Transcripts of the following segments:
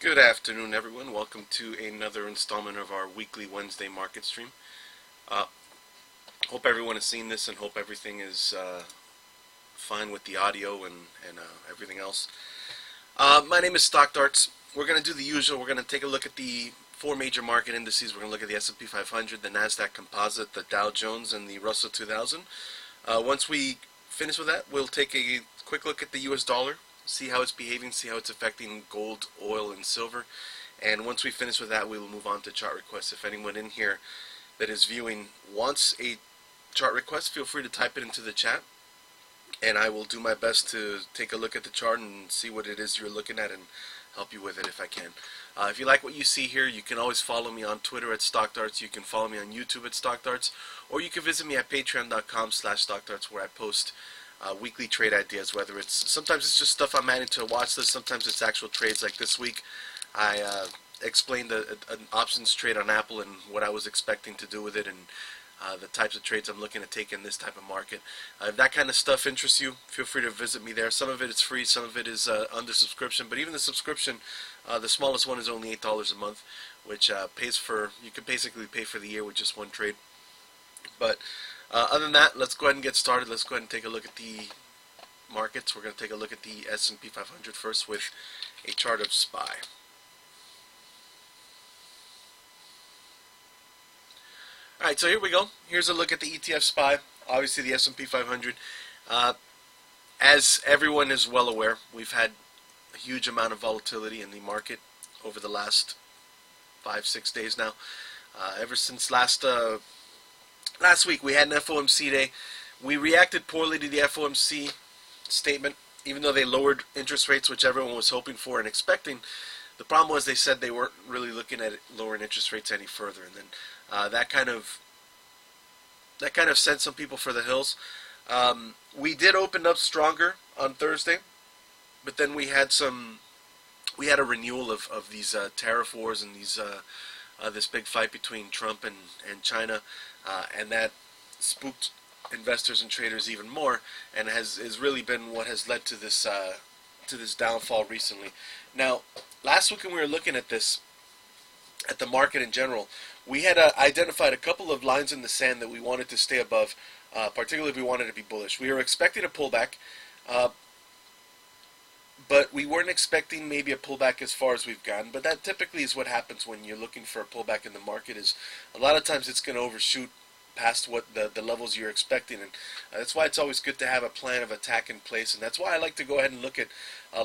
Good afternoon, everyone. Welcome to another installment of our weekly Wednesday market stream. Hope everyone has seen this and hope everything is fine with the audio and everything else. My name is Stock Darts. We're going to do the usual. We're going to take a look at the four major market indices. We're going to look at the S&P 500, the NASDAQ Composite, the Dow Jones, and the Russell 2000. Once we finish with that, we'll take a quick look at the US dollar, see how it's behaving, see how it's affecting gold, oil, and silver. And once we finish with that, we will move on to chart requests. If anyone in here that is viewing wants a chart request, feel free to type it into the chat, and I will do my best to take a look at the chart and see what it is you're looking at and help you with it if I can. If you like what you see here, you can always follow me on Twitter at StockDarts. You can follow me on YouTube at StockDarts, or you can visit me at patreon.com/StockDarts, where I post weekly trade ideas. Whether sometimes it's just stuff I'm adding to a watch list, sometimes it's actual trades. Like this week, I explained an options trade on Apple and what I was expecting to do with it, and the types of trades I'm looking to take in this type of market. If that kind of stuff interests you, feel free to visit me there. Some of it is free, some of it is under subscription, but even the subscription, the smallest one is only $8 a month, which you can basically pay for the year with just one trade. But other than that, let's go ahead and get started. Let's go ahead and take a look at the markets. We're going to take a look at the S&P 500 first with a chart of SPY. Alright, so here we go. Here's a look at the ETF SPY. Obviously the S&P 500. As everyone is well aware, we've had a huge amount of volatility in the market over the last 5-6 days now. Ever since last week we had an FOMC day. We reacted poorly to the FOMC statement, even though they lowered interest rates, which everyone was hoping for and expecting. The problem was they said they weren't really looking at lowering interest rates any further, and then that kind of sent some people for the hills. We did open up stronger on Thursday, but then we had a renewal of these tariff wars and this big fight between Trump and China, and that spooked investors and traders even more, and has really been what has led to this downfall recently. Now, last week when we were looking at the market in general, we had identified a couple of lines in the sand that we wanted to stay above, particularly if we wanted to be bullish. We were expecting a pullback, but we weren't expecting maybe a pullback as far as we've gotten. But that typically is what happens when you're looking for a pullback in the market, is a lot of times it's going to overshoot past what the levels you're expecting, and that's why it's always good to have a plan of attack in place, and that's why I like to go ahead and look at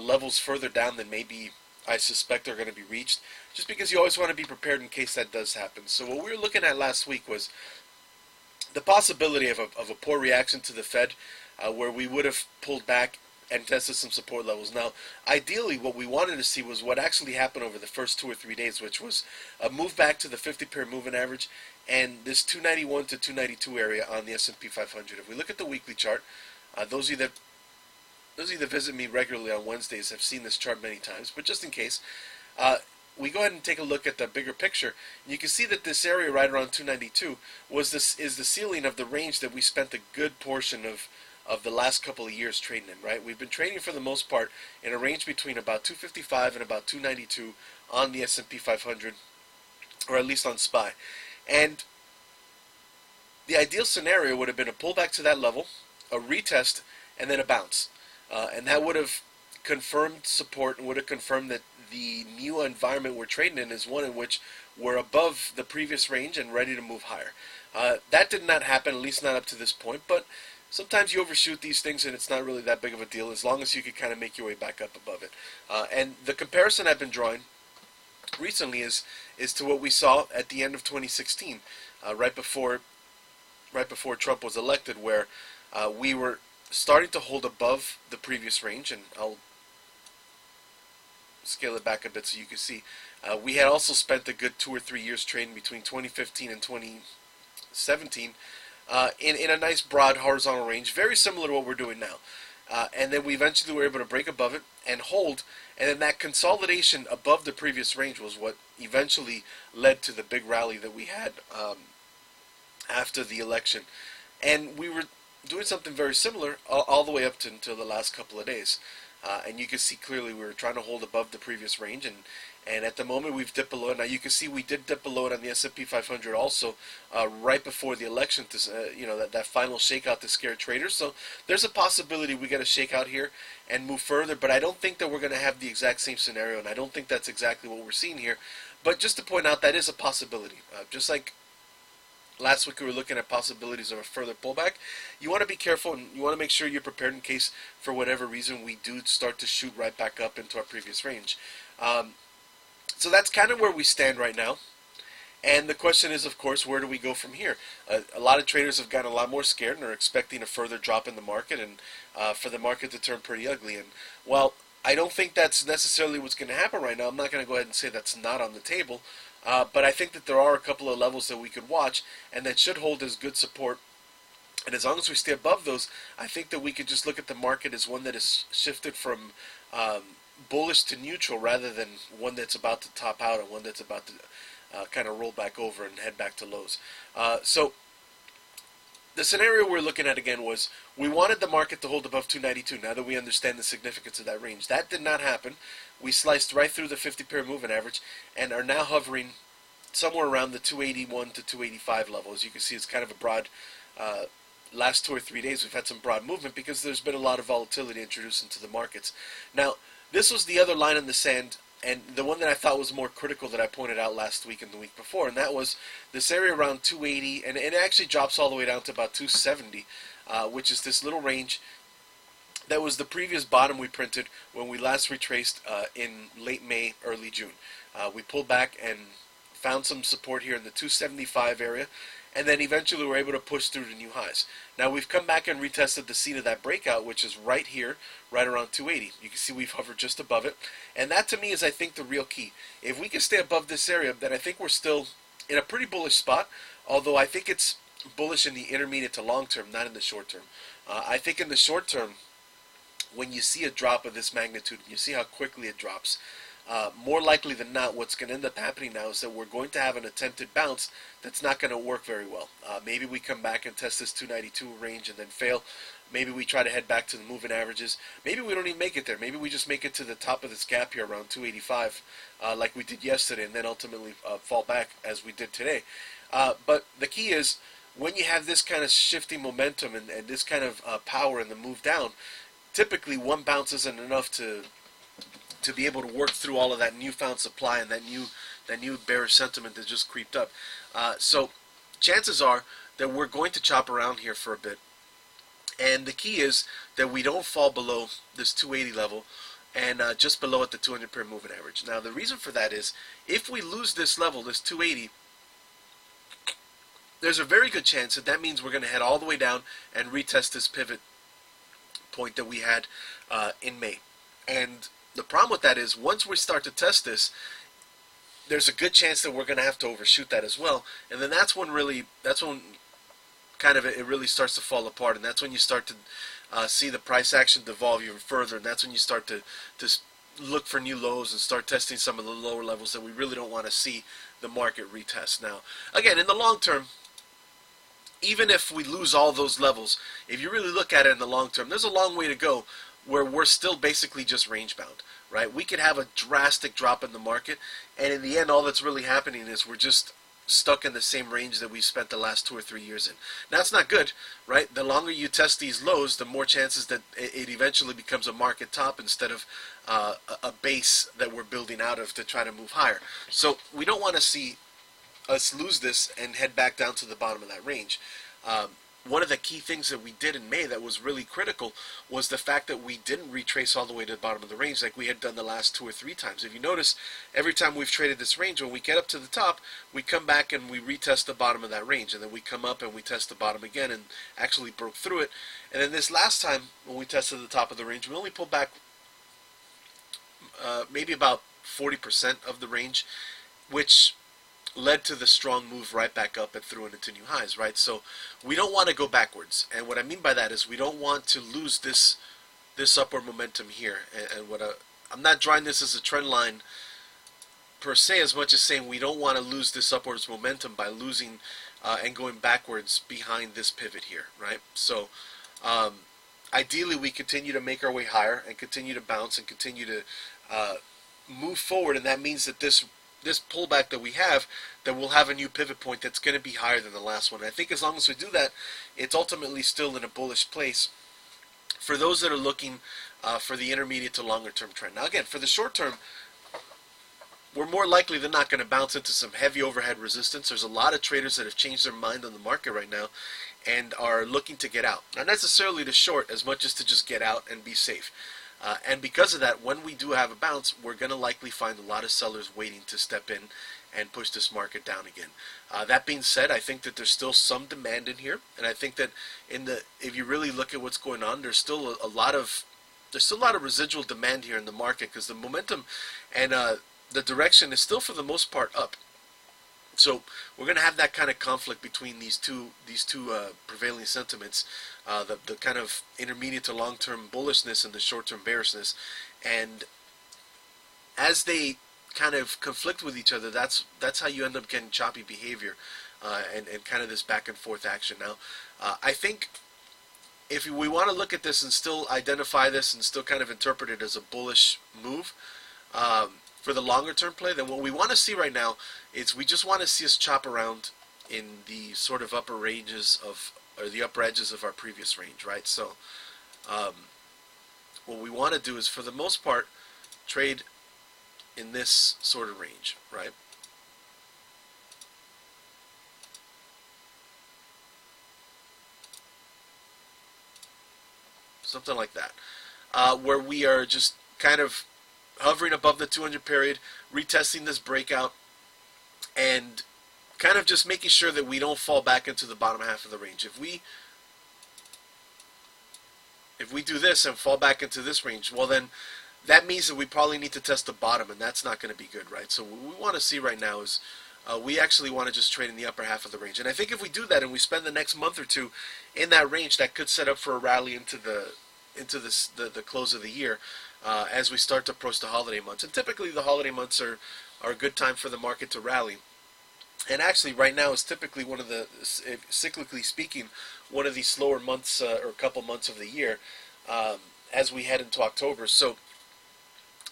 levels further down than maybe I suspect are going to be reached, just because you always want to be prepared in case that does happen. So what we were looking at last week was the possibility of a poor reaction to the Fed, where we would have pulled back and tested some support levels. Now, ideally, what we wanted to see was what actually happened over the first 2 or 3 days, which was a move back to the 50-period moving average and this 291 to 292 area on the S&P 500. If we look at the weekly chart, those of you that visit me regularly on Wednesdays have seen this chart many times, but just in case, we go ahead and take a look at the bigger picture. You can see that this area right around 292 is the ceiling of the range that we spent a good portion of the last couple of years trading in, right? We've been trading for the most part in a range between about 255 and about 292 on the S&P 500, or at least on SPY. And the ideal scenario would have been a pullback to that level, a retest, and then a bounce. And that would have confirmed support and would have confirmed that the new environment we're trading in is one in which we're above the previous range and ready to move higher. That did not happen, at least not up to this point, but sometimes you overshoot these things and it's not really that big of a deal as long as you can kind of make your way back up above it. And the comparison I've been drawing recently is to what we saw at the end of 2016, right before Trump was elected, where we were starting to hold above the previous range, and I'll scale it back a bit so you can see. We had also spent a good 2 or 3 years trading between 2015 and 2017 in a nice broad horizontal range, very similar to what we're doing now. And then we eventually were able to break above it and hold, and then that consolidation above the previous range was what eventually led to the big rally that we had after the election. And we were doing something very similar all the way up until the last couple of days. And you can see clearly we were trying to hold above the previous range, And at the moment, we've dipped below it. Now you can see we did dip below it on the S&P 500 also, right before the election. That final shakeout to scare traders. So there's a possibility we get a shakeout here and move further. But I don't think that we're going to have the exact same scenario, and I don't think that's exactly what we're seeing here. But just to point out, that is a possibility. Just like last week we were looking at possibilities of a further pullback. You want to be careful, and you want to make sure you're prepared in case, for whatever reason, we do start to shoot right back up into our previous range. So that's kind of where we stand right now. And the question is, of course, where do we go from here? A lot of traders have gotten a lot more scared and are expecting a further drop in the market and for the market to turn pretty ugly. And, well, I don't think that's necessarily what's going to happen right now. I'm not going to go ahead and say that's not on the table. But I think that there are a couple of levels that we could watch and that should hold as good support. And as long as we stay above those, I think that we could just look at the market as one that has shifted from bullish to neutral rather than one that's about to top out and one that's about to kind of roll back over and head back to lows. So the scenario we're looking at again was we wanted the market to hold above 292 now that we understand the significance of that range. That did not happen. We sliced right through the 50-pair moving average and are now hovering somewhere around the 281 to 285 level. As you can see, it's kind of a broad last 2 or 3 days we've had some broad movement because there's been a lot of volatility introduced into the markets. Now, this was the other line in the sand, and the one that I thought was more critical that I pointed out last week and the week before, and that was this area around 280, and it actually drops all the way down to about 270, which is this little range that was the previous bottom we printed when we last retraced in late May, early June. We pulled back and found some support here in the 275 area, and then eventually we're able to push through to new highs. Now we've come back and retested the seat of that breakout, which is right here, right around 280. You can see we've hovered just above it, and that to me is, I think, the real key. If we can stay above this area, then I think we're still in a pretty bullish spot, although I think it's bullish in the intermediate to long term, not in the short term. I think in the short term, when you see a drop of this magnitude, and you see how quickly it drops, more likely than not, what's going to end up happening now is that we're going to have an attempted bounce that's not going to work very well. Maybe we come back and test this 292 range and then fail. Maybe we try to head back to the moving averages. Maybe we don't even make it there. Maybe we just make it to the top of this gap here around 285 like we did yesterday and then ultimately fall back as we did today. But the key is when you have this kind of shifting momentum and this kind of power in the move down, typically one bounce isn't enough to be able to work through all of that newfound supply and that new bearish sentiment that just creeped up. So chances are that we're going to chop around here for a bit. And the key is that we don't fall below this 280 level and just below at the 200-pair moving average. Now the reason for that is if we lose this level, this 280, there's a very good chance that that means we're going to head all the way down and retest this pivot point that we had in May. And the problem with that is once we start to test this, there's a good chance that we're going to have to overshoot that as well. And then that's when kind of it really starts to fall apart. And that's when you start to see the price action devolve even further. And that's when you start to look for new lows and start testing some of the lower levels that we really don't want to see the market retest. Now, again, in the long term, even if we lose all those levels, if you really look at it in the long term, there's a long way to go where we're still basically just range bound, right? We could have a drastic drop in the market, and in the end, all that's really happening is we're just stuck in the same range that we spent the last 2 or 3 years in. Now, it's not good, right? The longer you test these lows, the more chances that it eventually becomes a market top instead of a base that we're building out of to try to move higher. So we don't want to see us lose this and head back down to the bottom of that range. One of the key things that we did in May that was really critical was the fact that we didn't retrace all the way to the bottom of the range like we had done the last 2 or 3 times. If you notice, every time we've traded this range, when we get up to the top, we come back and we retest the bottom of that range, and then we come up and we test the bottom again and actually broke through it. And then this last time when we tested the top of the range, we only pulled back maybe about 40% of the range, which led to the strong move right back up and through into new highs, right? So we don't want to go backwards. And what I mean by that is we don't want to lose this upward momentum here. And I'm not drawing this as a trend line per se as much as saying we don't want to lose this upwards momentum by losing and going backwards behind this pivot here, right? So ideally we continue to make our way higher and continue to bounce and continue to move forward, and that means that this pullback that we have, that we'll have a new pivot point that's going to be higher than the last one. And I think as long as we do that, it's ultimately still in a bullish place for those that are looking for the intermediate to longer term trend. Now again, for the short term, we're more likely than not going to bounce into some heavy overhead resistance. There's a lot of traders that have changed their mind on the market right now and are looking to get out. Not necessarily to short as much as to just get out and be safe. And because of that, when we do have a bounce, we're going to likely find a lot of sellers waiting to step in and push this market down again. That being said, I think that there's still some demand in here, and I think that if you really look at what's going on, there's still a lot of residual demand here in the market, because the momentum and the direction is still for the most part up. So we're going to have that kind of conflict between these two prevailing sentiments, the kind of intermediate to long-term bullishness and the short-term bearishness, and as they kind of conflict with each other, that's how you end up getting choppy behavior and kind of this back and forth action. Now, I think if we want to look at this and still identify this and still kind of interpret it as a bullish move for the longer term play, then what we want to see right now is we just want to see us chop around in the sort of upper ranges of, or the upper edges of our previous range, right? So what we want to do is, for the most part, trade in this sort of range, right? Something like that, where we are just kind of hovering above the 200 period, retesting this breakout, and kind of just making sure that we don't fall back into the bottom half of the range. If we do this and fall back into this range, well then that means that we probably need to test the bottom, and that's not going to be good, right? So what we want to see right now is we actually want to just trade in the upper half of the range. And I think if we do that and we spend the next month or two in that range, that could set up for a rally into the close of the year as we start to approach the holiday months. And typically the holiday months are a good time for the market to rally. And actually right now is typically one of the, cyclically speaking, one of the slower months or couple months of the year as we head into October. So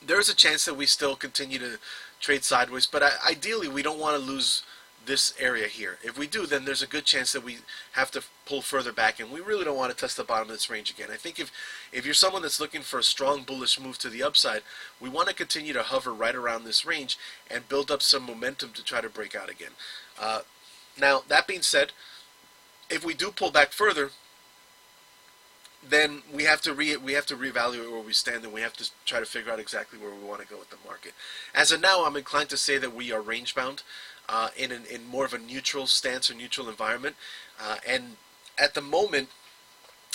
there's a chance that we still continue to trade sideways, but ideally we don't want to lose this area here. If we do, then there's a good chance that we have to pull further back, and we really don't want to test the bottom of this range again. I think if you're someone that's looking for a strong bullish move to the upside, we want to continue to hover right around this range and build up some momentum to try to break out again. Now, that being said, if we do pull back further, then we have to reevaluate where we stand, and we have to try to figure out exactly where we want to go with the market. As of now, I'm inclined to say that we are range bound in more of a neutral stance or neutral environment. And at the moment,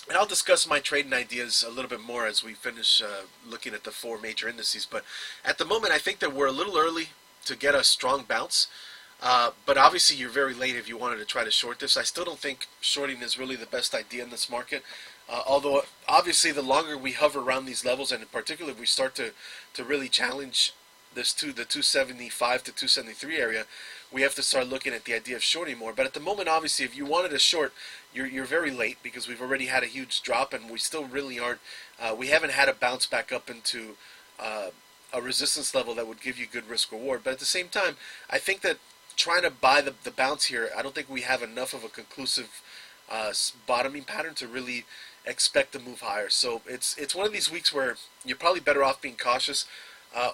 and I'll discuss my trading ideas a little bit more as we finish looking at the four major indices. But at the moment, I think that we're a little early to get a strong bounce. But obviously, you're very late if you wanted to try to short this. I still don't think shorting is really the best idea in this market. Although, obviously, the longer we hover around these levels, and in particular, if we start to really challenge the 275 to 273 area, we have to start looking at the idea of shorting more. But at the moment, obviously, if you wanted to short, you're very late, because we've already had a huge drop, and we still really aren't. We haven't had a bounce back up into a resistance level that would give you good risk reward. But at the same time, I think that trying to buy the bounce here, I don't think we have enough of a conclusive bottoming pattern to really expect to move higher. So it's one of these weeks where you're probably better off being cautious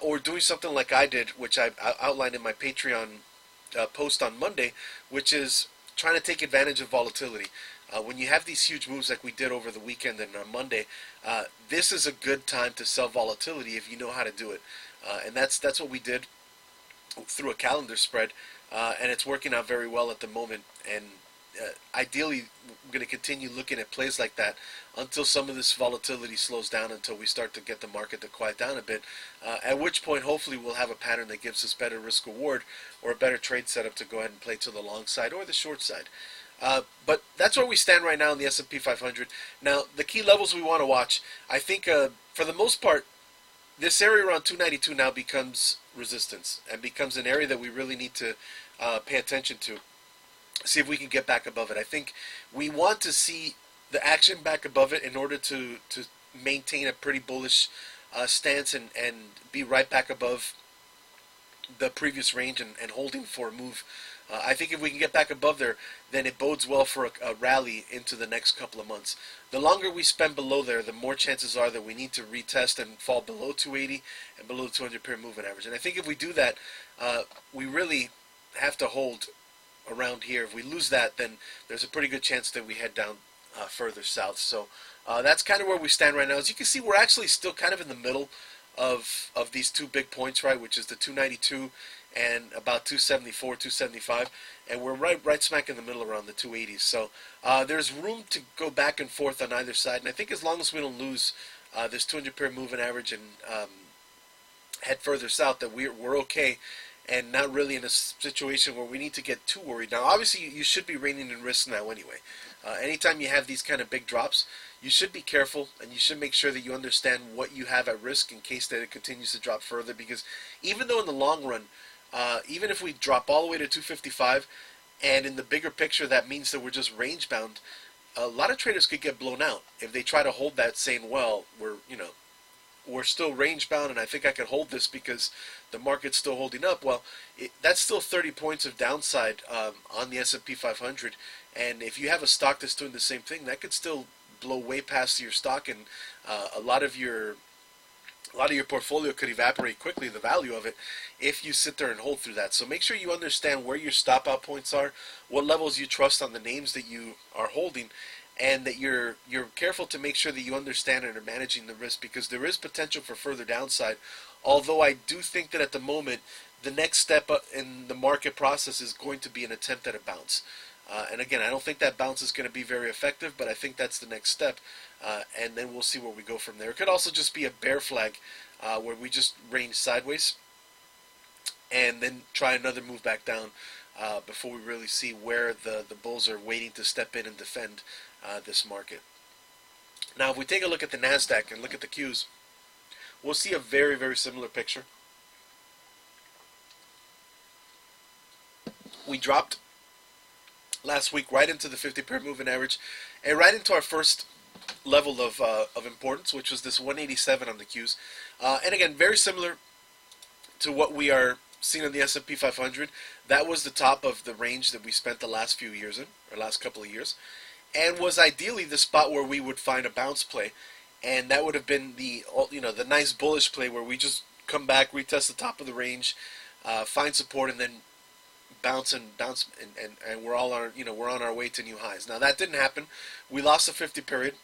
or doing something like I did, which I outlined in my Patreon post on Monday, which is trying to take advantage of volatility. When you have these huge moves like we did over the weekend and on Monday, this is a good time to sell volatility if you know how to do it. And that's what we did through a calendar spread, and it's working out very well at the moment. And ideally, we're going to continue looking at plays like that until some of this volatility slows down, until we start to get the market to quiet down a bit, at which point hopefully we'll have a pattern that gives us better risk reward or a better trade setup to go ahead and play to the long side or the short side. But that's where we stand right now in the S&P 500. Now, the key levels we want to watch, I think for the most part, this area around 292 now becomes resistance and becomes an area that we really need to pay attention to. See if we can get back above it. I think we want to see the action back above it in order to maintain a pretty bullish stance and be right back above the previous range and holding for a move. I think if we can get back above there, then it bodes well for a rally into the next couple of months. The longer we spend below there, the more chances are that we need to retest and fall below 280 and below the 200 period moving average. And I think if we do that, we really have to hold around here. If we lose that, then there's a pretty good chance that we head down further south. So that's kind of where we stand right now. As you can see, we're actually still kind of in the middle of these two big points, right, which is the 292 and about 274, 275, and we're right smack in the middle around the 280s. So there's room to go back and forth on either side, and I think as long as we don't lose this 200 period moving average and head further south, that we're okay and not really in a situation where we need to get too worried. Now, obviously, you should be reining in risk now anyway. Anytime you have these kind of big drops, you should be careful, and you should make sure that you understand what you have at risk in case that it continues to drop further, because even though in the long run, even if we drop all the way to 255, and in the bigger picture that means that we're just range bound, a lot of traders could get blown out if they try to hold that saying, well, we're still range bound and I think I can hold this because the market's still holding up. Well, that's still 30 points of downside on the S&P 500, and if you have a stock that's doing the same thing, that could still blow way past your stock, and a lot of your portfolio could evaporate quickly, the value of it, if you sit there and hold through that. So make sure you understand where your stop out points are, what levels you trust on the names that you are holding, and that you're careful to make sure that you understand and are managing the risk, because there is potential for further downside. Although I do think that at the moment, the next step up in the market process is going to be an attempt at a bounce. And again, I don't think that bounce is going to be very effective, but I think that's the next step. And then we'll see where we go from there. It could also just be a bear flag where we just range sideways and then try another move back down before we really see where the bulls are waiting to step in and defend this market. Now, if we take a look at the NASDAQ and look at the Qs, we'll see a very, very similar picture. We dropped last week right into the 50 period moving average and right into our first level of importance, which was this 187 on the Qs. And again, very similar to what we are seeing on the S&P 500. That was the top of the range that we spent the last few years in, or last couple of years, and was ideally the spot where we would find a bounce play, and that would have been the nice bullish play where we just come back, retest the top of the range, find support, and then bounce and we're on our way to new highs. Now that didn't happen. We lost the 50 period.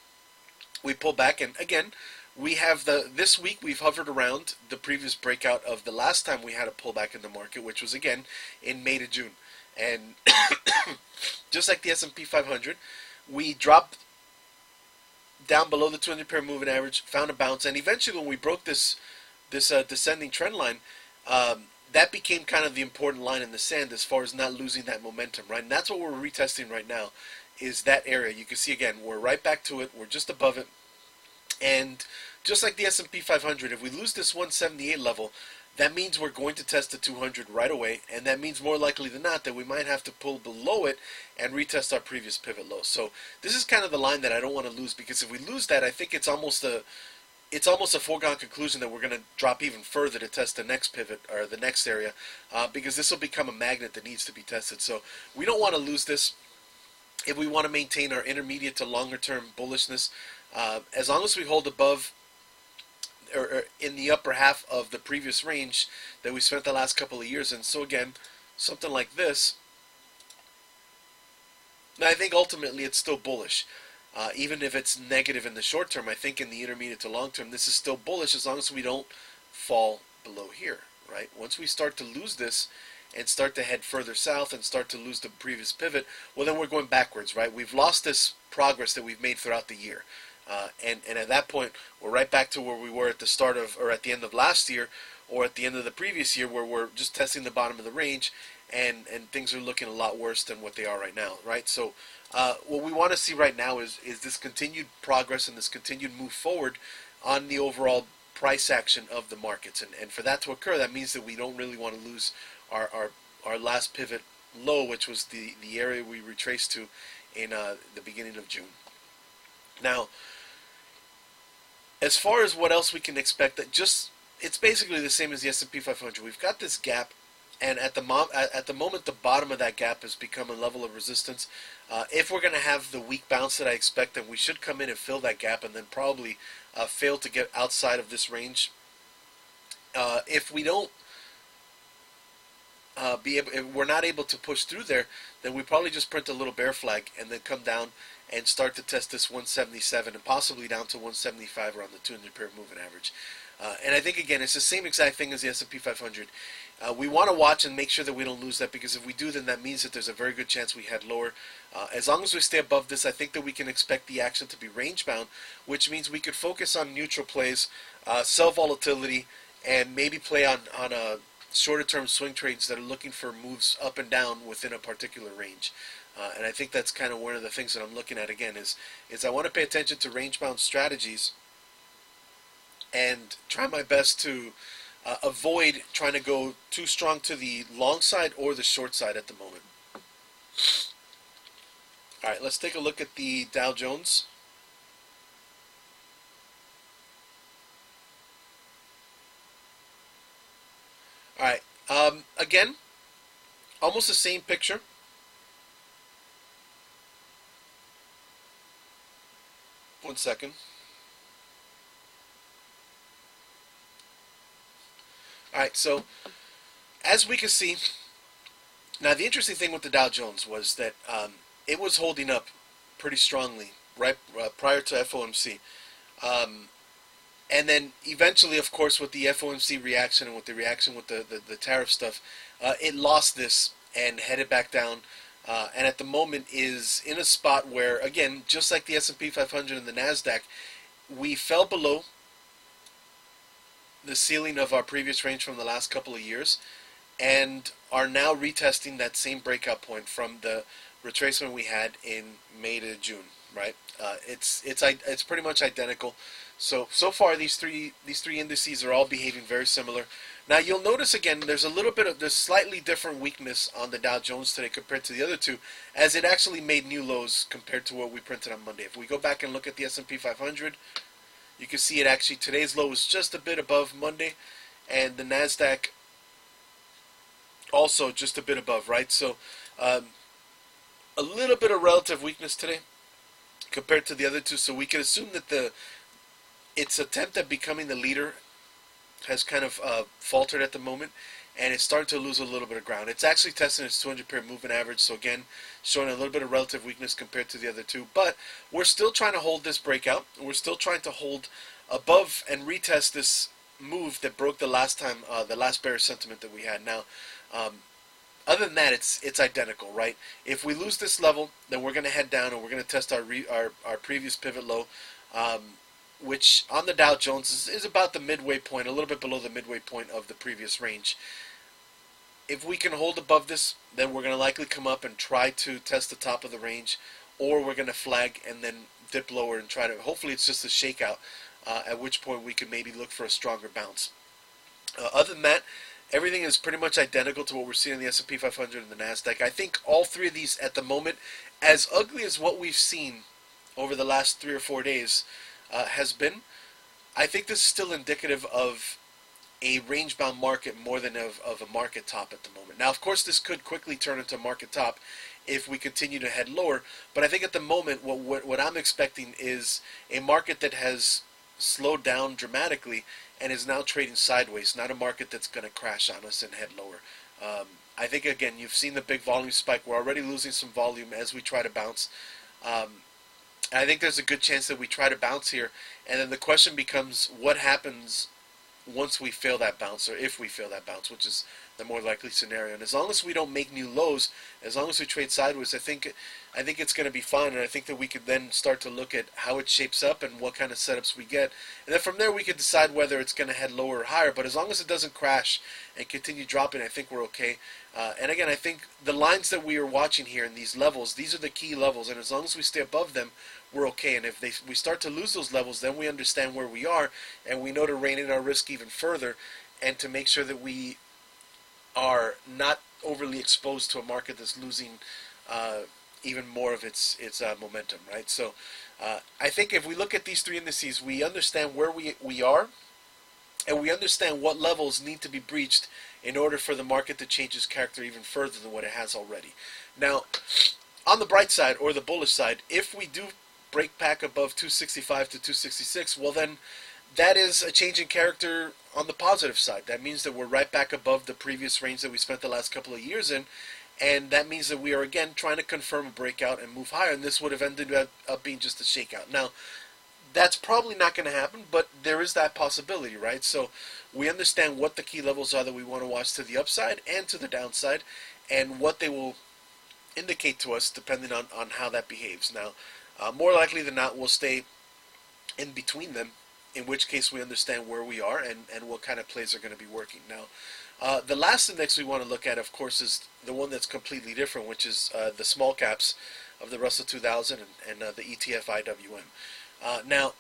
We pulled back, and again, we have this week we've hovered around the previous breakout of the last time we had a pullback in the market, which was again in May to June. And just like the S&P 500, we dropped down below the 200 period moving average, found a bounce, and eventually when we broke this descending trend line, that became kind of the important line in the sand as far as not losing that momentum, right? And that's what we're retesting right now, is that area. You can see again, we're right back to it. We're just above it. And just like the S&P 500, if we lose this 178 level, that means we're going to test the 200 right away, and that means more likely than not that we might have to pull below it and retest our previous pivot low. So this is kind of the line that I don't want to lose, because if we lose that, I think it's almost a foregone conclusion that we're going to drop even further to test the next pivot or the next area, because this will become a magnet that needs to be tested. So we don't want to lose this if we want to maintain our intermediate to longer term bullishness. As long as we hold above or in the upper half of the previous range that we spent the last couple of years in. So again, something like this. Now I think ultimately it's still bullish. Even if it's negative in the short term, I think in the intermediate to long term, this is still bullish as long as we don't fall below here, right? Once we start to lose this and start to head further south and start to lose the previous pivot, well, then we're going backwards, right? We've lost this progress that we've made throughout the year. And at that point, we're right back to where we were at the start of, or at the end of last year, or at the end of the previous year, where we're just testing the bottom of the range, and things are looking a lot worse than what they are right now, right? So what we want to see right now is this continued progress and this continued move forward on the overall price action of the markets. And for that to occur, that means that we don't really want to lose our last pivot low, which was the area we retraced to in the beginning of June. Now, as far as what else we can expect, that just it's basically the same as the S&P 500. We've got this gap, and at the moment, the bottom of that gap has become a level of resistance. If we're going to have the weak bounce that I expect, then we should come in and fill that gap, and then probably fail to get outside of this range. If we don't if we're not able to push through there, then we probably just print a little bear flag and then come down and start to test this 177 and possibly down to 175 around the 200 period moving average. And I think again, it's the same exact thing as the S&P 500. We want to watch and make sure that we don't lose that, because if we do, then that means that there's a very good chance we head lower. As long as we stay above this, I think that we can expect the action to be range bound, which means we could focus on neutral plays, sell volatility, and maybe play on a shorter term swing trades that are looking for moves up and down within a particular range. And I think that's kind of one of the things that I'm looking at again is I want to pay attention to range bound strategies and try my best to avoid trying to go too strong to the long side or the short side at the moment. All right, let's take a look at the Dow Jones. All right, again, almost the same picture. One second. All right, so as we can see, now the interesting thing with the Dow Jones was that it was holding up pretty strongly right prior to FOMC. And then eventually, of course, with the FOMC reaction and with the reaction with the tariff stuff, it lost this and headed back down. And at the moment is in a spot where, again, just like the S&P 500 and the NASDAQ, we fell below the ceiling of our previous range from the last couple of years and are now retesting that same breakout point from the retracement we had in May to June, right? It's pretty much identical. So far these three indices are all behaving very similar. Now you'll notice again there's slightly different weakness on the Dow Jones today compared to the other two, as it actually made new lows compared to what we printed on Monday. If we go back and look at the S&P 500, you can see it actually today's low was just a bit above Monday, and the NASDAQ also just a bit above, right? So a little bit of relative weakness today compared to the other two. So we can assume that its attempt at becoming the leader has kind of faltered at the moment, and it's starting to lose a little bit of ground. It's actually testing its 200 period moving average, so again, showing a little bit of relative weakness compared to the other two. But we're still trying to hold this breakout. We're still trying to hold above and retest this move that broke the last time, the last bearish sentiment that we had. Now, other than that, it's identical, right? If we lose this level, then we're going to head down and we're going to test our previous pivot low, which on the Dow Jones is about the midway point, a little bit below the midway point of the previous range. If we can hold above this, then we're going to likely come up and try to test the top of the range, or we're going to flag and then dip lower and try to, hopefully it's just a shakeout, at which point we can maybe look for a stronger bounce. Other than that, everything is pretty much identical to what we're seeing in the S&P 500 and the NASDAQ. I think all three of these at the moment, as ugly as what we've seen over the last 3 or 4 days has been, I think this is still indicative of a range-bound market more than of a market top at the moment. Now, of course, this could quickly turn into a market top if we continue to head lower, but I think at the moment what I'm expecting is a market that has slowed down dramatically and is now trading sideways, not a market that's going to crash on us and head lower. I think, again, you've seen the big volume spike. We're already losing some volume as we try to bounce. I think there's a good chance that we try to bounce here, and then the question becomes what happens once we fail that bounce, or if we fail that bounce, which is the more likely scenario. And as long as we don't make new lows, as long as we trade sideways, I think it's going to be fine, and I think that we could then start to look at how it shapes up and what kind of setups we get. And then from there we could decide whether it's going to head lower or higher, but as long as it doesn't crash and continue dropping, I think we're okay. And again, I think the lines that we are watching here in these levels, these are the key levels, and as long as we stay above them, we're okay. And if we start to lose those levels, then we understand where we are, and we know to rein in our risk even further, and to make sure that we are not overly exposed to a market that's losing even more of its momentum, right? So I think if we look at these three indices, we understand where we are, and we understand what levels need to be breached in order for the market to change its character even further than what it has already. Now, on the bright side, or the bullish side, if we do break back above 265 to 266, well then that is a change in character on the positive side. That means that we're right back above the previous range that we spent the last couple of years in, and that means that we are again trying to confirm a breakout and move higher, and this would have ended up being just a shakeout. Now, that's probably not going to happen, but there is that possibility, right? So we understand what the key levels are that we want to watch to the upside and to the downside, and what they will indicate to us depending on how that behaves. Now, more likely than not, we'll stay in between them, in which case we understand where we are and what kind of plays are going to be working. Now, the last index we want to look at, of course, is the one that's completely different, which is the small caps of the Russell 2000 and the ETF IWM. Now,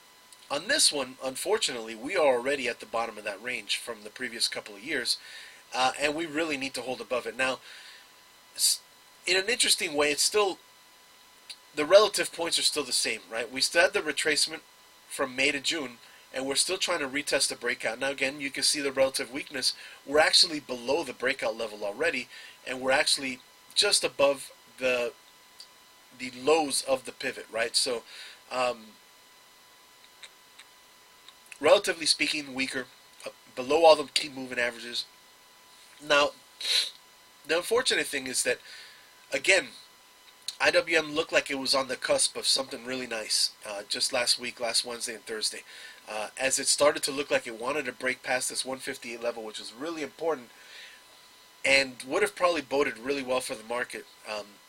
on this one, unfortunately, we are already at the bottom of that range from the previous couple of years, and we really need to hold above it. Now, in an interesting way, it's still, the relative points are still the same, right? We still had the retracement from May to June, and we're still trying to retest the breakout. Now again, you can see the relative weakness. We're actually below the breakout level already, and we're actually just above the lows of the pivot, right? So, relatively speaking, weaker, below all the key moving averages. Now, the unfortunate thing is that, again, IWM looked like it was on the cusp of something really nice just last week, last Wednesday and Thursday. As it started to look like it wanted to break past this 158 level, which was really important and would have probably boded really well for the market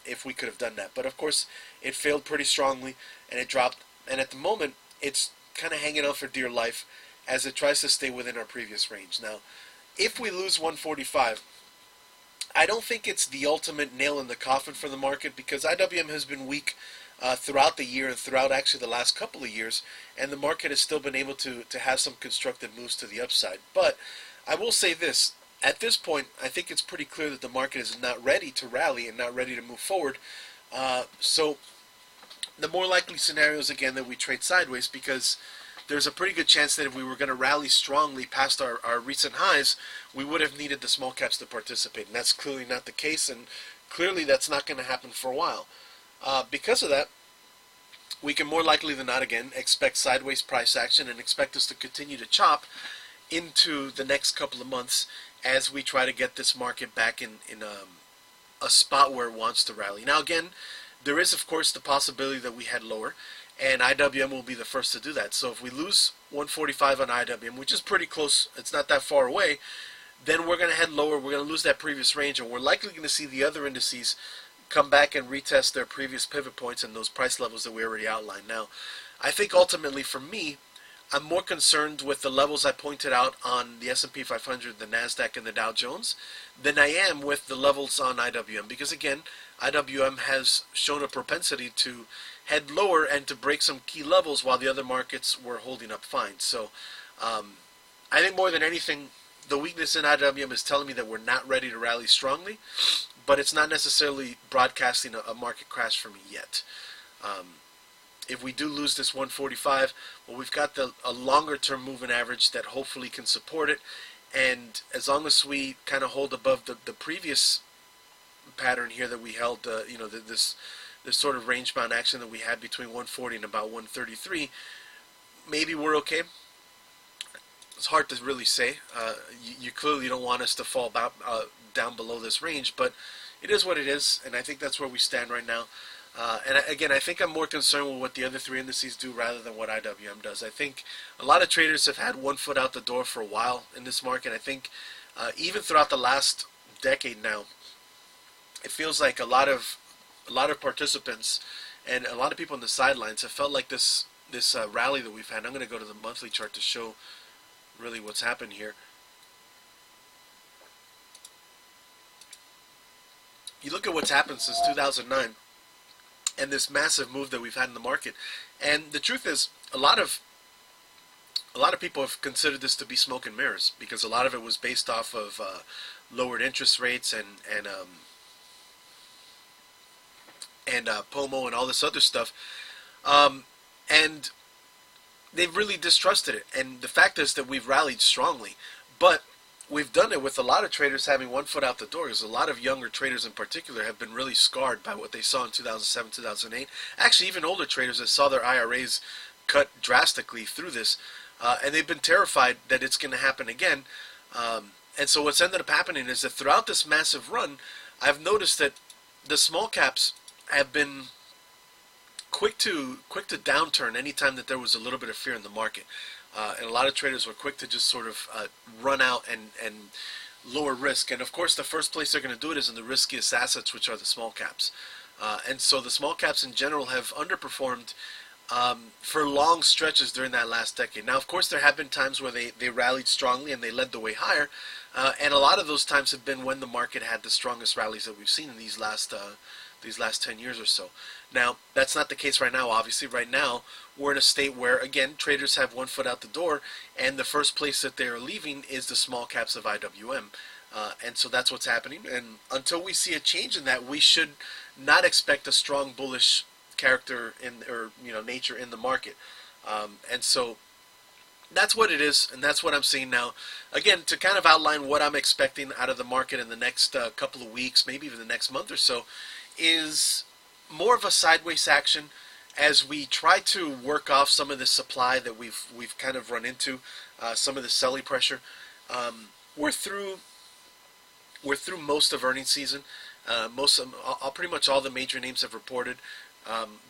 if we could have done that. But of course, it failed pretty strongly and it dropped. And at the moment, it's kind of hanging on for dear life as it tries to stay within our previous range. Now, if we lose 145, I don't think it's the ultimate nail in the coffin for the market, because IWM has been weak throughout the year and throughout actually the last couple of years, and the market has still been able to have some constructive moves to the upside. But I will say this, at this point, I think it's pretty clear that the market is not ready to rally and not ready to move forward. So the more likely scenario is, again, that we trade sideways, because there's a pretty good chance that if we were going to rally strongly past our recent highs, we would have needed the small caps to participate. And that's clearly not the case, and clearly that's not going to happen for a while. Because of that, we can more likely than not, again, expect sideways price action and expect us to continue to chop into the next couple of months as we try to get this market back in a spot where it wants to rally. Now, again, there is, of course, the possibility that we head lower, and IWM will be the first to do that. So if we lose 145 on IWM, which is pretty close, it's not that far away, then we're going to head lower, we're going to lose that previous range, and we're likely going to see the other indices come back and retest their previous pivot points and those price levels that we already outlined. Now, I think ultimately for me, I'm more concerned with the levels I pointed out on the S&P 500, the NASDAQ, and the Dow Jones than I am with the levels on IWM, because again, IWM has shown a propensity to head lower and to break some key levels while the other markets were holding up fine. So I think more than anything, the weakness in IWM is telling me that we're not ready to rally strongly, but it's not necessarily broadcasting a market crash for me yet. If we do lose this 145, well, we've got a longer-term moving average that hopefully can support it, and as long as we kind of hold above the previous pattern here that we held, this sort of range-bound action that we had between 140 and about 133, maybe we're okay. It's hard to really say. You clearly don't want us to fall down below this range, but it is what it is, and I think that's where we stand right now. And again, I think I'm more concerned with what the other three indices do rather than what IWM does. I think a lot of traders have had one foot out the door for a while in this market. I think even throughout the last decade now, it feels like a lot of participants and a lot of people on the sidelines have felt like this rally that we've had. I'm going to go to the monthly chart to show really what's happened here. You look at what's happened since 2009 and this massive move that we've had in the market, and the truth is, a lot of people have considered this to be smoke and mirrors, because a lot of it was based off of lowered interest rates and POMO and all this other stuff. and they've really distrusted it. And the fact is that we've rallied strongly, but we've done it with a lot of traders having one foot out the door. Because a lot of younger traders in particular have been really scarred by what they saw in 2007, 2008. Actually, even older traders that saw their IRAs cut drastically through this, and they've been terrified that it's going to happen again. And so what's ended up happening is that throughout this massive run, I've noticed that the small caps have been quick to downturn anytime that there was a little bit of fear in the market, and a lot of traders were quick to just sort of run out and lower risk. And of course, the first place they're going to do it is in the riskiest assets, which are the small caps. And so the small caps in general have underperformed for long stretches during that last decade. Now, of course, there have been times where they rallied strongly and they led the way higher, and a lot of those times have been when the market had the strongest rallies that we've seen in these last 10 years or so. Now, that's not the case right now. Obviously, right now we're in a state where, again, traders have one foot out the door, and the first place that they are leaving is the small caps of IWM. And so that's what's happening. And until we see a change in that, we should not expect a strong bullish character nature in the market. And so that's what it is, and that's what I'm seeing now. Again, to kind of outline what I'm expecting out of the market in the next couple of weeks, maybe even the next month or so, is more of a sideways action as we try to work off some of the supply that we've kind of run into, some of the selling pressure. We're through most of earnings season. Pretty much all the major names have reported.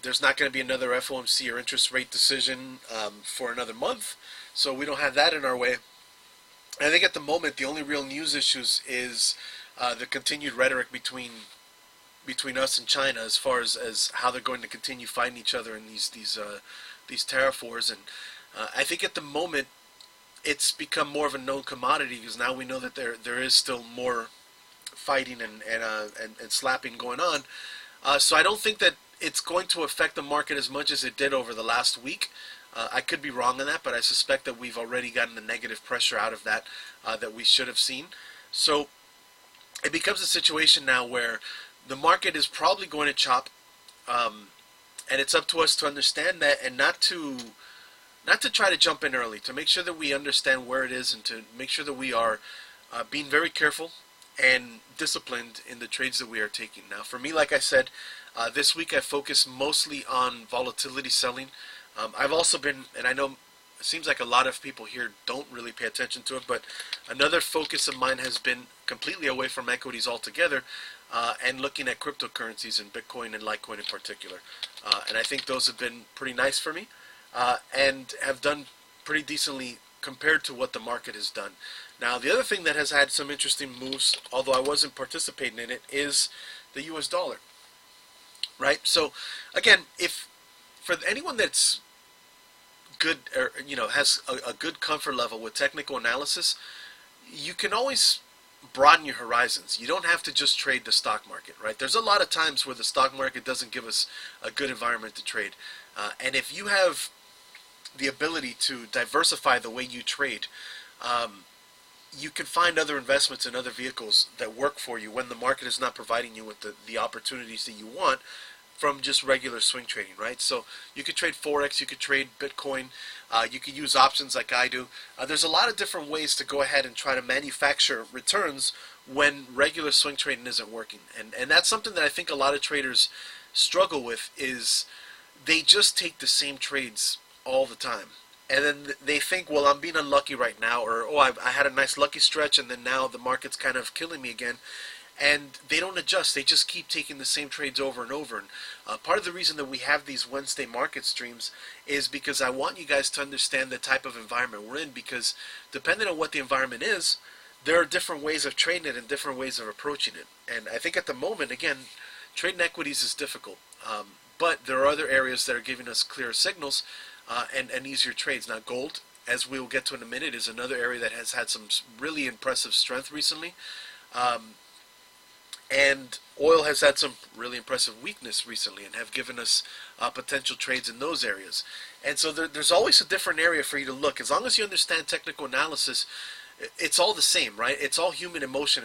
There's not going to be another FOMC or interest rate decision for another month, so we don't have that in our way. I think at the moment the only real news issues is the continued rhetoric between us and China as far as how they're going to continue fighting each other in these tariff wars. And I think at the moment it's become more of a known commodity because now we know that there is still more fighting and slapping going on. So I don't think that it's going to affect the market as much as it did over the last week. I could be wrong on that, but I suspect that we've already gotten the negative pressure out of that that we should have seen. So it becomes a situation now where the market is probably going to chop, and it's up to us to understand that and not to try to jump in early, to make sure that we understand where it is and to make sure that we are being very careful and disciplined in the trades that we are taking. Now, for me, like I said, this week I focused mostly on volatility selling. I've also been, and I know it seems like a lot of people here don't really pay attention to it, but another focus of mine has been completely away from equities altogether and looking at cryptocurrencies and Bitcoin and Litecoin in particular. And I think those have been pretty nice for me and have done pretty decently compared to what the market has done. Now, the other thing that has had some interesting moves, although I wasn't participating in it, is the US dollar. Right? So, again, if for anyone that's good, or has a good comfort level with technical analysis, you can always broaden your horizons. You don't have to just trade the stock market, right? There's a lot of times where the stock market doesn't give us a good environment to trade. And if you have the ability to diversify the way you trade, you can find other investments and other vehicles that work for you when the market is not providing you with the opportunities that you want from just regular swing trading, right? So you could trade Forex, you could trade Bitcoin, you could use options like I do. There's a lot of different ways to go ahead and try to manufacture returns when regular swing trading isn't working. And that's something that I think a lot of traders struggle with, is they just take the same trades all the time. And then they think, well, I'm being unlucky right now, or, oh, I had a nice lucky stretch, and then now the market's kind of killing me again. And they don't adjust. They just keep taking the same trades over and over. And part of the reason that we have these Wednesday market streams is because I want you guys to understand the type of environment we're in, because depending on what the environment is, there are different ways of trading it and different ways of approaching it. And I think at the moment, again, trading equities is difficult. But there are other areas that are giving us clearer signals and easier trades. Now, gold, as we will get to in a minute, is another area that has had some really impressive strength recently. And oil has had some really impressive weakness recently and have given us potential trades in those areas. And so there's always a different area for you to look. As long as you understand technical analysis, it's all the same, right? It's all human emotion.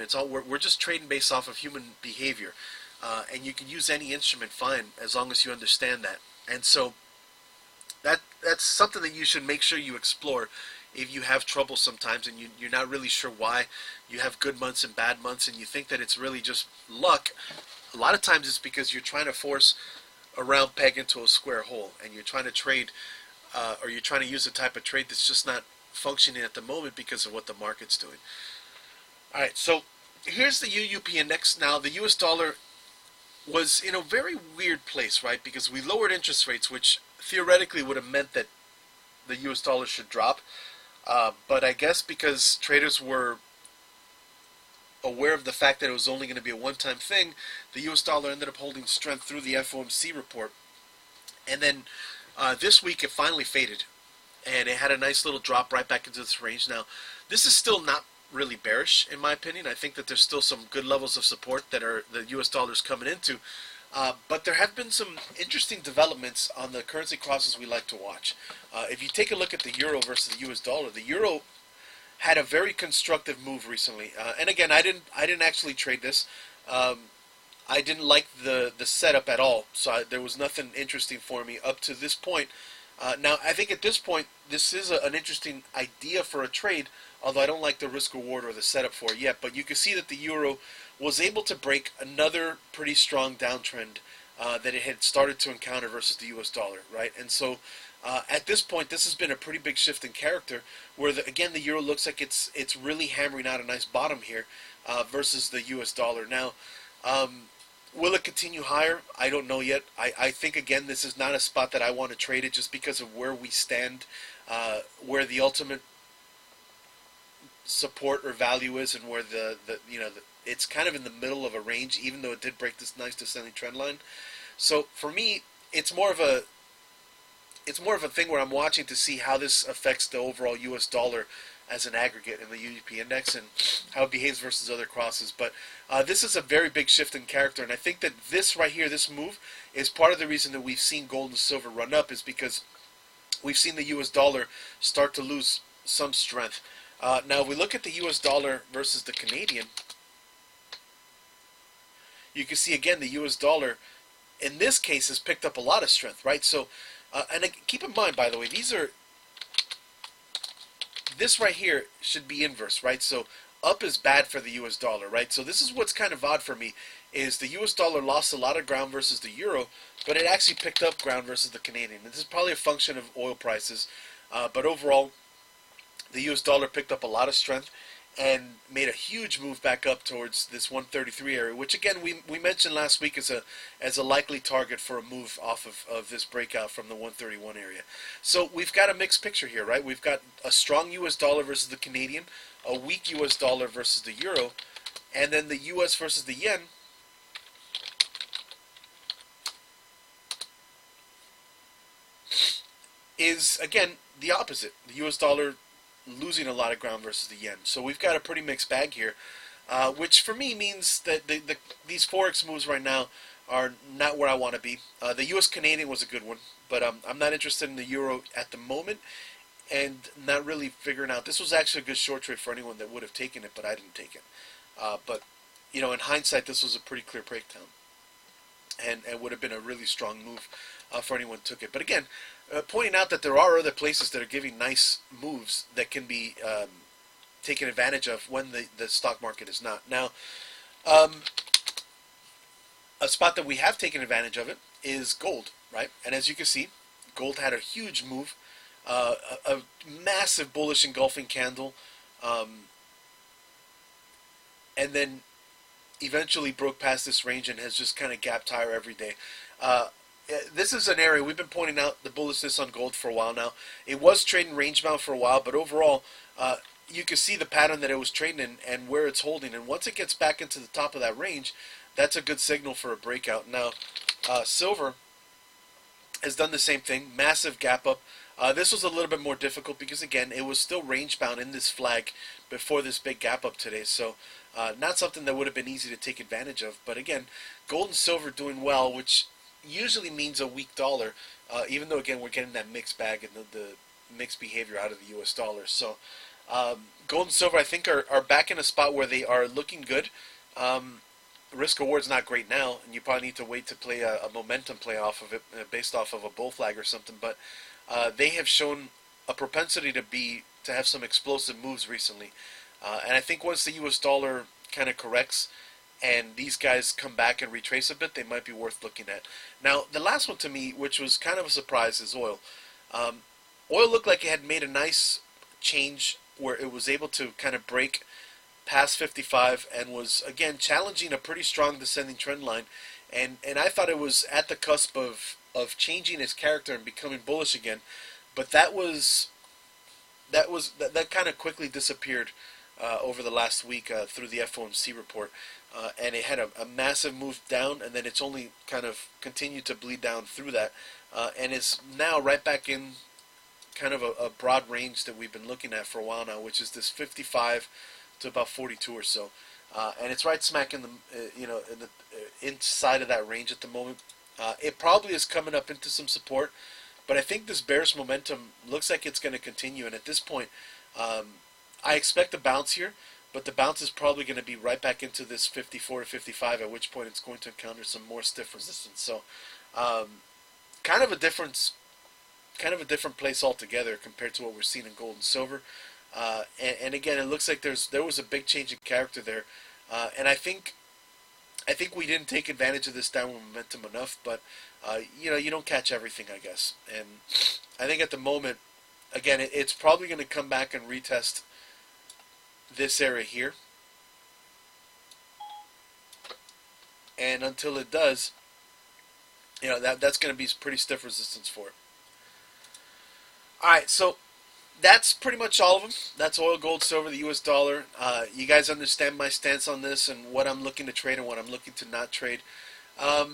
We're just trading based off of human behavior. And you can use any instrument fine as long as you understand that. And so that's something that you should make sure you explore if you have trouble sometimes and you're not really sure why. You have good months and bad months and you think that it's really just luck. A lot of times it's because you're trying to force a round peg into a square hole and you're trying to trade or you're trying to use a type of trade that's just not functioning at the moment because of what the market's doing. All right, so here's the UUP index. Now the US dollar was in a very weird place, right? Because we lowered interest rates, which theoretically would have meant that the US dollar should drop. But I guess because traders were aware of the fact that it was only going to be a one-time thing, the US dollar ended up holding strength through the FOMC report. And then this week it finally faded. And it had a nice little drop right back into this range. Now, this is still not really bearish, in my opinion. I think that there's still some good levels of support that are the U.S. dollar's coming into. But there have been some interesting developments on the currency crosses we like to watch. If you take a look at the euro versus the U.S. dollar, the euro had a very constructive move recently. And again, I didn't actually trade this. I didn't like the setup at all, so there was nothing interesting for me up to this point. Now, I think at this point, this is an interesting idea for a trade, although I don't like the risk-reward or the setup for it yet. But you can see that the euro was able to break another pretty strong downtrend that it had started to encounter versus the U.S. dollar, right? And so at this point, this has been a pretty big shift in character, where, again, the euro looks like it's really hammering out a nice bottom here versus the U.S. dollar. Now, will it continue higher? I don't know yet. I think, again, this is not a spot that I want to trade it just because of where we stand, where the ultimate support or value is, and where it's kind of in the middle of a range, even though it did break this nice descending trend line. So for me, it's more of a thing where I'm watching to see how this affects the overall U.S. dollar as an aggregate in the UDP index and how it behaves versus other crosses. But this is a very big shift in character, and I think that this right here, this move, is part of the reason that we've seen gold and silver run up, is because we've seen the U.S. dollar start to lose some strength. Now, if we look at the U.S. dollar versus the Canadian, you can see, again, the U.S. dollar, in this case, has picked up a lot of strength, right? So, and keep in mind, by the way, this right here should be inverse, right? So up is bad for the U.S. dollar, right? So this is what's kind of odd for me, is the U.S. dollar lost a lot of ground versus the euro, but it actually picked up ground versus the Canadian. And this is probably a function of oil prices, but overall, the U.S. dollar picked up a lot of strength and made a huge move back up towards this 133 area, which again we mentioned last week as a likely target for a move off of this breakout from the 131 area. So we've got a mixed picture here, right? We've got a strong U.S. dollar versus the Canadian, a weak U.S. dollar versus the euro, and then the U.S. versus the yen. Is again the opposite. The U.S. dollar losing a lot of ground versus the yen. So we've got a pretty mixed bag here, which for me means that these forex moves right now are not where I want to be. The U.S. Canadian was a good one, but I'm not interested in the euro at the moment, and not really figuring out. This was actually a good short trade for anyone that would have taken it, but I didn't take it. But in hindsight, this was a pretty clear breakdown, and would have been a really strong move for anyone who took it. But again, pointing out that there are other places that are giving nice moves that can be taken advantage of when the stock market is not. Now, a spot that we have taken advantage of it is gold, right? And as you can see, gold had a huge move, a massive bullish engulfing candle, and then eventually broke past this range and has just kind of gapped higher every day. This is an area we've been pointing out the bullishness on gold for a while now. It was trading range bound for a while, but overall, you can see the pattern that it was trading in and where it's holding. And once it gets back into the top of that range, that's a good signal for a breakout. Now, silver has done the same thing, massive gap up. This was a little bit more difficult because, again, it was still range bound in this flag before this big gap up today. So not something that would have been easy to take advantage of. But again, gold and silver doing well, which usually means a weak dollar, even though, again, we're getting that mixed bag and the mixed behavior out of the U.S. dollar. So gold and silver, I think, are back in a spot where they are looking good. risk reward's not great now, and you probably need to wait to play a momentum play off of it, based off of a bull flag or something. But they have shown a propensity to have some explosive moves recently, and I think once the U.S. dollar kind of corrects and these guys come back and retrace a bit, they might be worth looking at. Now, the last one to me, which was kind of a surprise, is oil. Um, Oil looked like it had made a nice change where it was able to kind of break past 55 and was again challenging a pretty strong descending trend line, and I thought it was at the cusp of changing its character and becoming bullish again, but that kind of quickly disappeared over the last week through the FOMC report, and it had a massive move down, and then it's only kind of continued to bleed down through that, and is now right back in kind of a broad range that we've been looking at for a while now, which is this 55 to about 42 or so, and it's right smack in the inside of that range at the moment. It probably is coming up into some support, but I think this bearish momentum looks like it's going to continue, and at this point, I expect a bounce here, but the bounce is probably going to be right back into this 54 to 55, at which point it's going to encounter some more stiff resistance. So, kind of a different place altogether compared to what we're seeing in gold and silver. And again, it looks like there was a big change in character there, and I think we didn't take advantage of this downward momentum enough. But you don't catch everything, I guess. And I think at the moment, again, it's probably going to come back and retest this area here, and until it does, that's going to be pretty stiff resistance for it. All right, so that's pretty much all of them. That's oil, gold, silver, the U.S. dollar. You guys understand my stance on this and what I'm looking to trade and what I'm looking to not trade. Now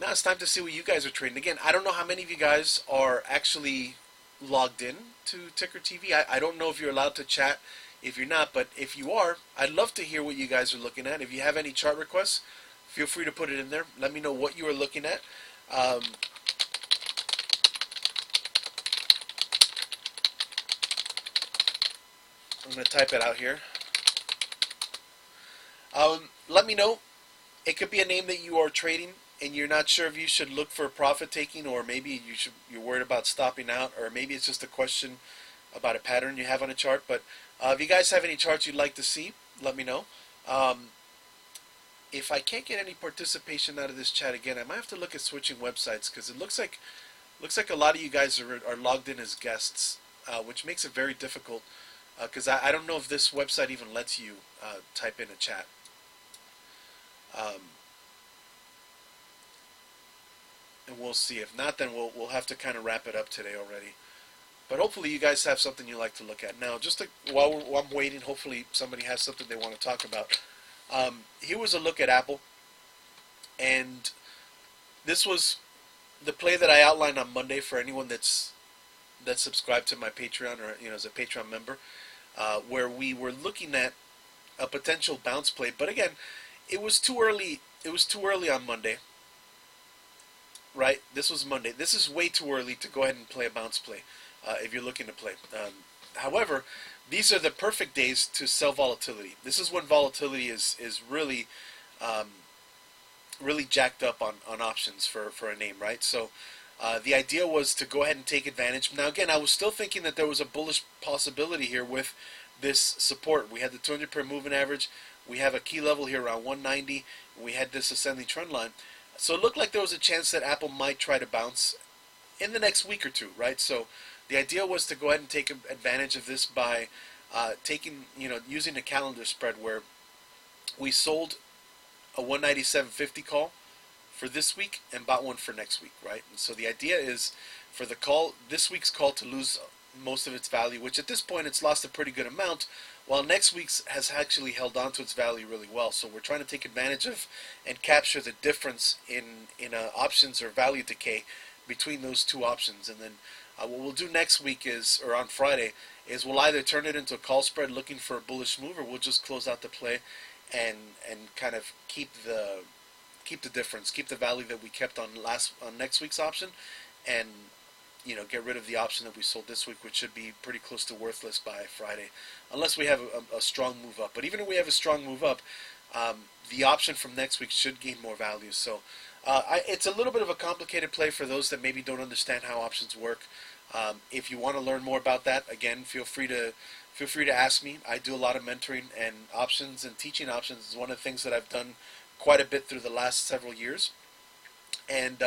it's time to see what you guys are trading. Again, I don't know how many of you guys are actually logged in to Ticker TV. I don't know if you're allowed to chat. If you're not, but if you are, I'd love to hear what you guys are looking at. If you have any chart requests, feel free to put it in there. Let me know what you are looking at. I'm going to type it out here. Let me know. It could be a name that you are trading and you're not sure if you should look for profit taking, or maybe you're worried about stopping out, or maybe it's just a question about a pattern you have on a chart. But if you guys have any charts you'd like to see, let me know. If I can't get any participation out of this chat again, I might have to look at switching websites, because it looks like a lot of you guys are logged in as guests, which makes it very difficult, because I don't know if this website even lets you type in a chat. And we'll see. If not, then we'll have to kind of wrap it up today already. But hopefully you guys have something you like to look at. Now, while I'm waiting, hopefully somebody has something they want to talk about. Here was a look at Apple, and this was the play that I outlined on Monday for anyone that's subscribed to my Patreon, or as a Patreon member, where we were looking at a potential bounce play. But again, it was too early. It was too early on Monday. Right? This was Monday. This is way too early to go ahead and play a bounce play if you're looking to play. However, these are the perfect days to sell volatility. This is when volatility is really really jacked up on options for a name, right? So the idea was to go ahead and take advantage. Now again, I was still thinking that there was a bullish possibility here with this support. We had the 200 moving average. We have a key level here around 190. We had this ascending trend line. So it looked like there was a chance that Apple might try to bounce in the next week or two, right? So the idea was to go ahead and take advantage of this by using a calendar spread where we sold a 197.50 call for this week and bought one for next week, right? And so the idea is for this week's call to lose most of its value, which at this point it's lost a pretty good amount, while next week's has actually held on to its value really well. So we're trying to take advantage of and capture the difference in options or value decay between those two options. And then what we'll do next week or on Friday, is we'll either turn it into a call spread looking for a bullish move, or we'll just close out the play and kind of keep the difference, keep the value that we kept on next week's option, and get rid of the option that we sold this week, which should be pretty close to worthless by Friday, unless we have a strong move up. But even if we have a strong move up, the option from next week should gain more value. So it's a little bit of a complicated play for those that maybe don't understand how options work. If you want to learn more about that, again, feel free to ask me. I do a lot of mentoring, and options and teaching options is one of the things that I've done quite a bit through the last several years. And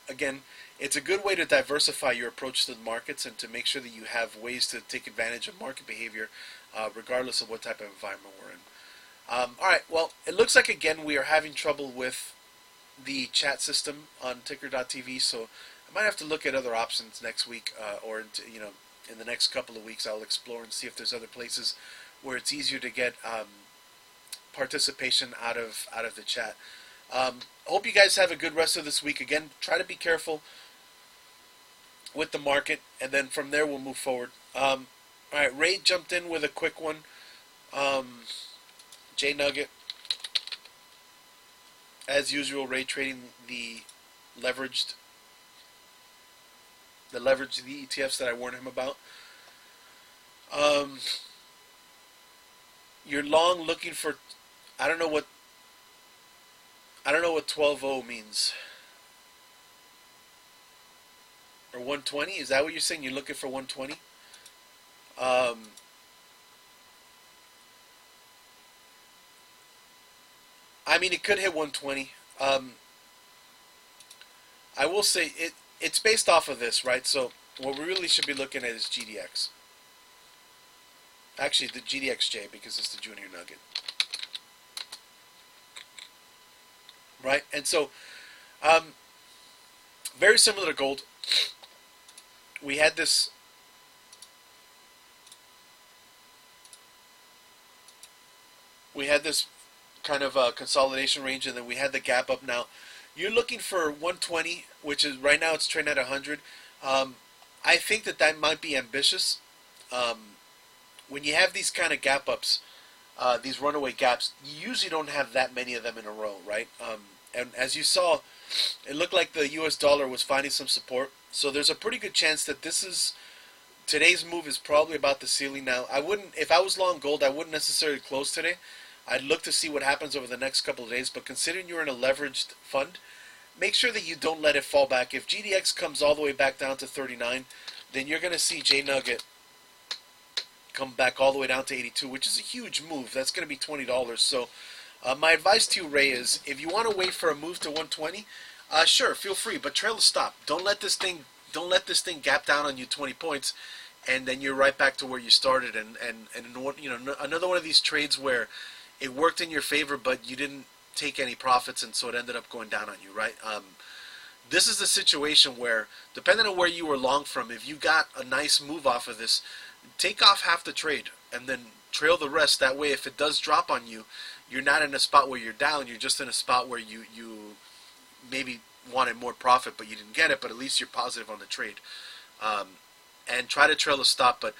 again, it's a good way to diversify your approach to the markets and to make sure that you have ways to take advantage of market behavior, regardless of what type of environment we're in. All right, well, it looks like, again, we are having trouble with the chat system on ticker.tv, so I might have to look at other options next week, or in the next couple of weeks. I'll explore and see if there's other places where it's easier to get participation out of the chat. Hope you guys have a good rest of this week. Again, try to be careful with the market, and then from there we'll move forward. All right, Ray jumped in with a quick one. JNUG, as usual, Ray trading the leveraged ETFs that I warned him about. You're long looking for, I don't know what 12.0 means. Or 120? Is that what you're saying? You're looking for 120? I mean, it could hit 120. I will say it's based off of this, right? So what we really should be looking at is GDX. Actually, the GDXJ, because it's the junior nugget. Right? And so, very similar to gold. We had this kind of consolidation range, and then we had the gap up. Now you're looking for 120, which is right now it's trading at 100. I think that might be ambitious. When you have these kind of gap ups, these runaway gaps, you usually don't have that many of them in a row, right? And as you saw, it looked like the U.S. dollar was finding some support. So there's a pretty good chance that today's move is probably about the ceiling. Now, if I was long gold, I wouldn't necessarily close today. I'd look to see what happens over the next couple of days. But considering you're in a leveraged fund, make sure that you don't let it fall back. If GDX comes all the way back down to 39, then you're going to see JNUG come back all the way down to 82, which is a huge move. That's going to be $20. So my advice to you, Ray, is if you want to wait for a move to 120, sure, feel free, but trail the stop. Don't let this thing gap down on you 20 points, and then you're right back to where you started. And another one of these trades where it worked in your favor, but you didn't take any profits, and so it ended up going down on you, right? This is the situation where, depending on where you were long from, if you got a nice move off of this, take off half the trade and then trail the rest. That way, if it does drop on you, you're not in a spot where you're down. You're just in a spot where you maybe wanted more profit, but you didn't get it. But at least you're positive on the trade. And try to trail the stop. But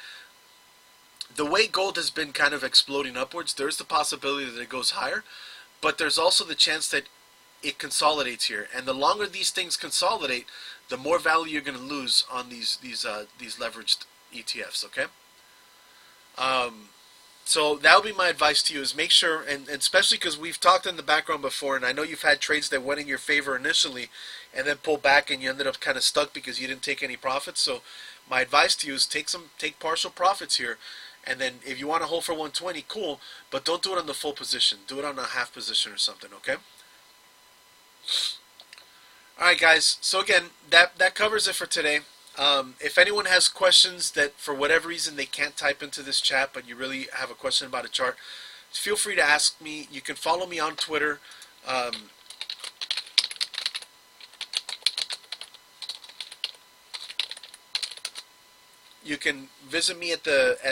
the way gold has been kind of exploding upwards, there's the possibility that it goes higher. But there's also the chance that it consolidates here. And the longer these things consolidate, the more value you're going to lose on these leveraged ETFs, okay? So that would be my advice to you, is make sure, and especially because we've talked in the background before, and I know you've had trades that went in your favor initially and then pulled back and you ended up kind of stuck because you didn't take any profits. So my advice to you is take partial profits here, and then if you want to hold for 120, cool, but don't do it on the full position. Do it on a half position or something, okay? All right, guys. So again, that covers it for today. If anyone has questions that for whatever reason they can't type into this chat, but you really have a question about a chart, feel free to ask me. You can follow me on Twitter. You can visit me at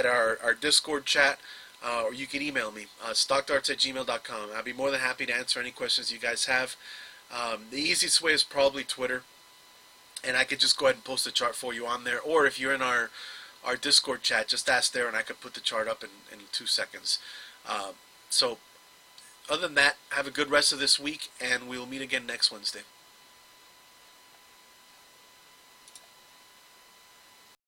our Discord chat, or you can email me, stockdarts@gmail.com. I'll be more than happy to answer any questions you guys have. The easiest way is probably Twitter, and I could just go ahead and post the chart for you on there. Or if you're in our Discord chat, just ask there, and I could put the chart up in 2 seconds. So other than that, have a good rest of this week, and we'll meet again next Wednesday.